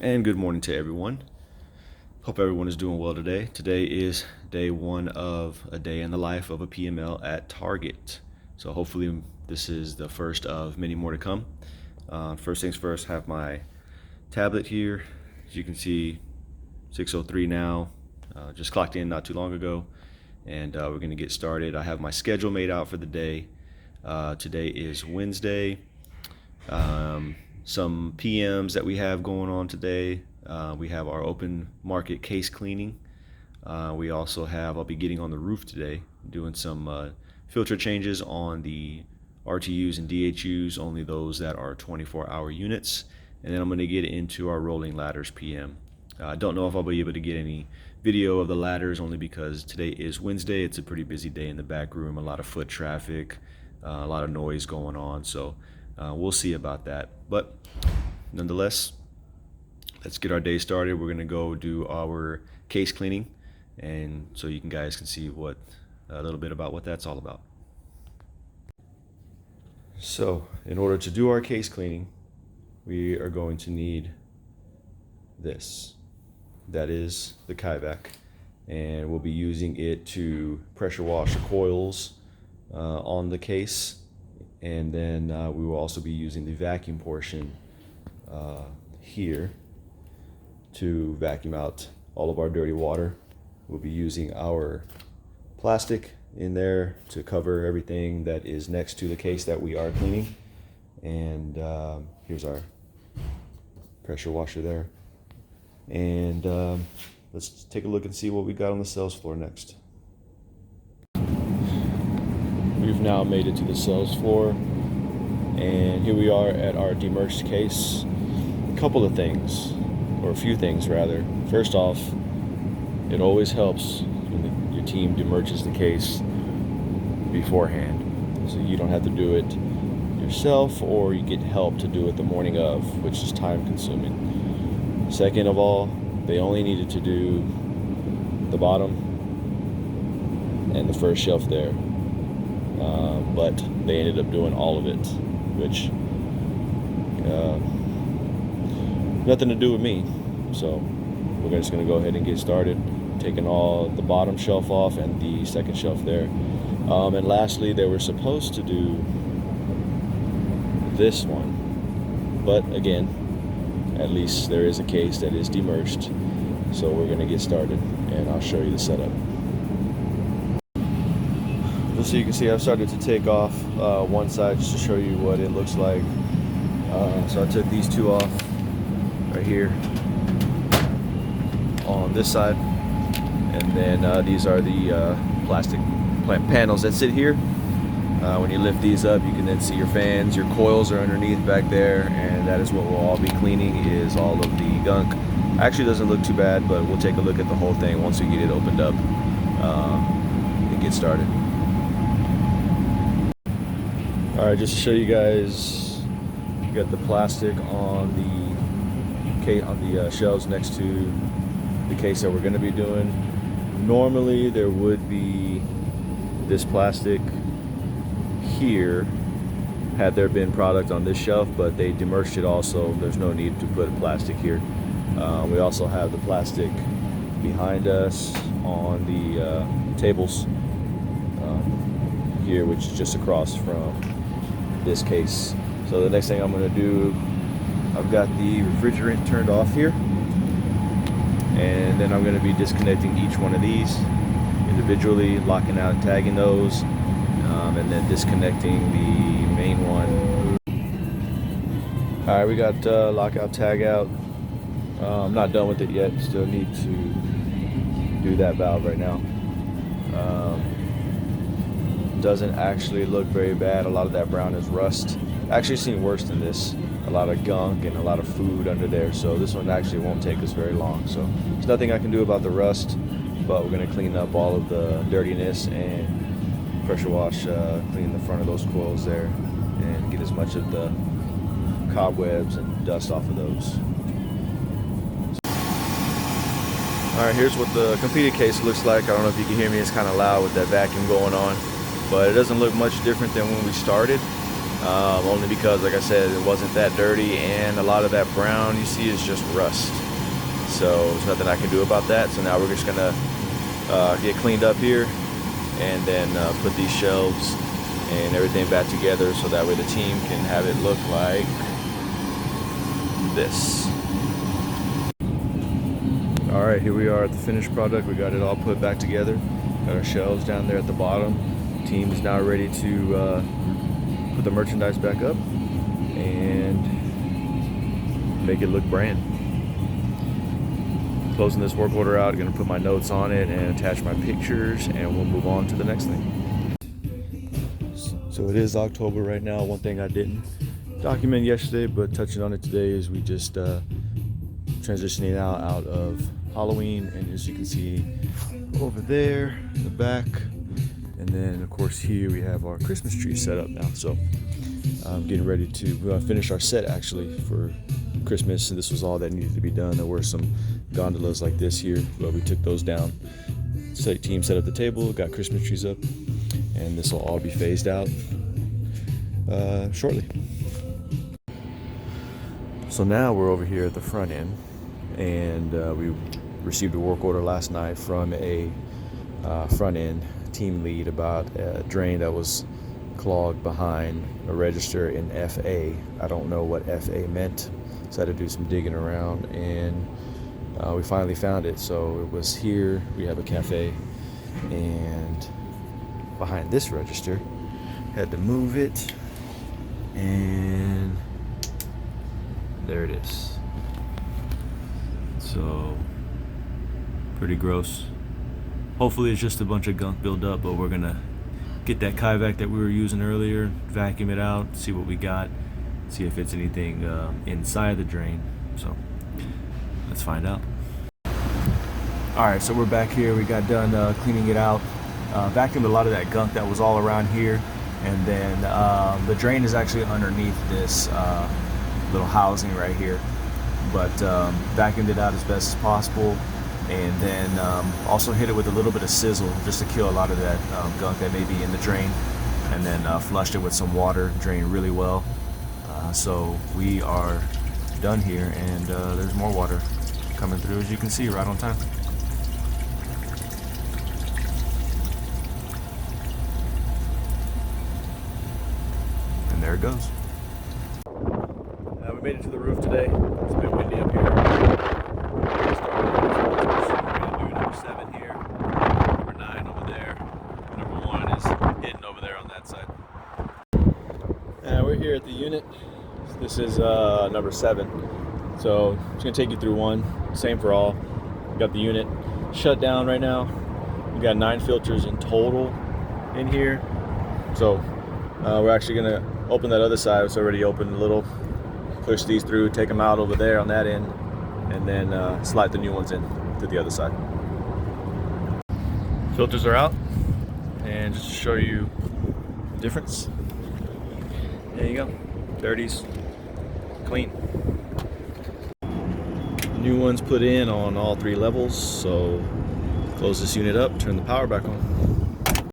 And good morning to everyone. Hope everyone is doing well today. Today is day one of a day in the life of a PML at Target. So hopefully this is the first of many more to come. First things first, have my tablet here. As you can see, 6:03 now. Just clocked in not too long ago, and we're going to get started. I have my schedule made out for the day. Today is Wednesday. Some PMs that we have going on today. We have our open market case cleaning. We also have, I'll be getting on the roof today, doing some filter changes on the RTUs and DHUs, only those that are 24-hour units. And then I'm going to get into our rolling ladders PM. I don't know if I'll be able to get any video of the ladders, only because today is Wednesday. It's a pretty busy day in the back room, a lot of foot traffic, a lot of noise going on. So we'll see about that. But nonetheless, let's get our day started. We're going to go do our case cleaning, and so you guys can see a little bit about what that's all about. So in order to do our case cleaning, we are going to need this. That is the Kivak, and we'll be using it to pressure wash the coils on the case. And then we will also be using the vacuum portion here to vacuum out all of our dirty water. We'll be using our plastic in there to cover everything that is next to the case that we are cleaning. And here's our pressure washer there. And let's take a look and see what we got on the sales floor next. We've now made it to the sales floor, and here we are at our demerged case. A couple of things, or a few things rather. First off, it always helps when your team demerges the case beforehand, so you don't have to do it yourself, or you get help to do it the morning of, which is time consuming. Second of all, they only needed to do the bottom and the first shelf there. But they ended up doing all of it, which nothing to do with me. So we're just going to go ahead and get started, taking all the bottom shelf off and the second shelf there. And lastly, they were supposed to do this one, but again, at least there is a case that is demerged. So we're going to get started, and I'll show you the setup. So you can see I've started to take off one side just to show you what it looks like. So I took these two off right here on this side, and then these are the plastic panels that sit here. When you lift these up, you can then see your fans. Your coils are underneath back there, and that is what we'll all be cleaning, is all of the gunk. Actually doesn't look too bad, but we'll take a look at the whole thing once we get it opened up and get started. Alright, just to show you guys, you got the plastic on the shelves next to the case that we're going to be doing. Normally there would be this plastic here had there been product on this shelf, but they demerged it also. There's no need to put plastic here. We also have the plastic behind us on the tables here, which is just across from this case. So the next thing I'm going to do, I've got the refrigerant turned off here, and then I'm going to be disconnecting each one of these individually, locking out and tagging those, and then disconnecting the main one. Alright, we got lockout, tag out. I'm not done with it yet, still need to do that valve right now. Doesn't actually look very bad. A lot of that brown is rust. Actually seen worse than this. A lot of gunk and a lot of food under there, so this one actually won't take us very long. So there's nothing I can do about the rust, but we're going to clean up all of the dirtiness and pressure wash, clean the front of those coils there, and get as much of the cobwebs and dust off of those. Alright, here's what the completed case looks like. I don't know if you can hear me, it's kind of loud with that vacuum going on, but it doesn't look much different than when we started. only because, like I said, it wasn't that dirty, and a lot of that brown you see is just rust. So there's nothing I can do about that. So now we're just gonna get cleaned up here, and then put these shelves and everything back together so that way the team can have it look like this. All right, here we are at the finished product. We got it all put back together. Got our shelves down there at the bottom. Team is now ready to put the merchandise back up and make it look brand. Closing this work order out, gonna put my notes on it and attach my pictures, and we'll move on to the next thing. So it is October right now. One thing I didn't document yesterday, but touching on it today, is we just transitioning out of Halloween, and as you can see over there in the back, and then of course here we have our Christmas tree set up now. So I'm getting ready to finish our set actually for Christmas, and this was all that needed to be done. There were some gondolas like this here, but we took those down. Team set up the table, got Christmas trees up, and this will all be phased out shortly. So now we're over here at the front end, and we received a work order last night from a front end team lead about a drain that was clogged behind a register in FA. I don't know what FA meant, so I had to do some digging around, and we finally found it. So it was here. We have a cafe, and behind this register, had to move it, and there it is. So pretty gross. Hopefully it's just a bunch of gunk build up, but we're gonna get that Kyvac that we were using earlier, vacuum it out, see what we got, see if it's anything inside the drain. So let's find out. All right, so we're back here. We got done cleaning it out, vacuumed a lot of that gunk that was all around here, and then the drain is actually underneath this little housing right here, but vacuumed it out as best as possible, and then also hit it with a little bit of sizzle just to kill a lot of that gunk that may be in the drain, and then flushed it with some water, drained really well. So we are done here, and there's more water coming through, as you can see, right on time. And there it goes. We made it to the roof today. It's a bit windy up here. We're going to do number 7 here, number 9 over there, number 1 is hidden over there on that side. We're here at the unit. This is number 7. So I'm just going to take you through one, same for all. We got the unit shut down right now. We got 9 filters in total in here. So we're actually going to open that other side. It's already open a little. Push these through, take them out over there on that end, and then slide the new ones in to the other side. Filters are out, and just to show you the difference, there you go, dirties, clean. New ones put in on all 3 levels, so close this unit up, turn the power back on.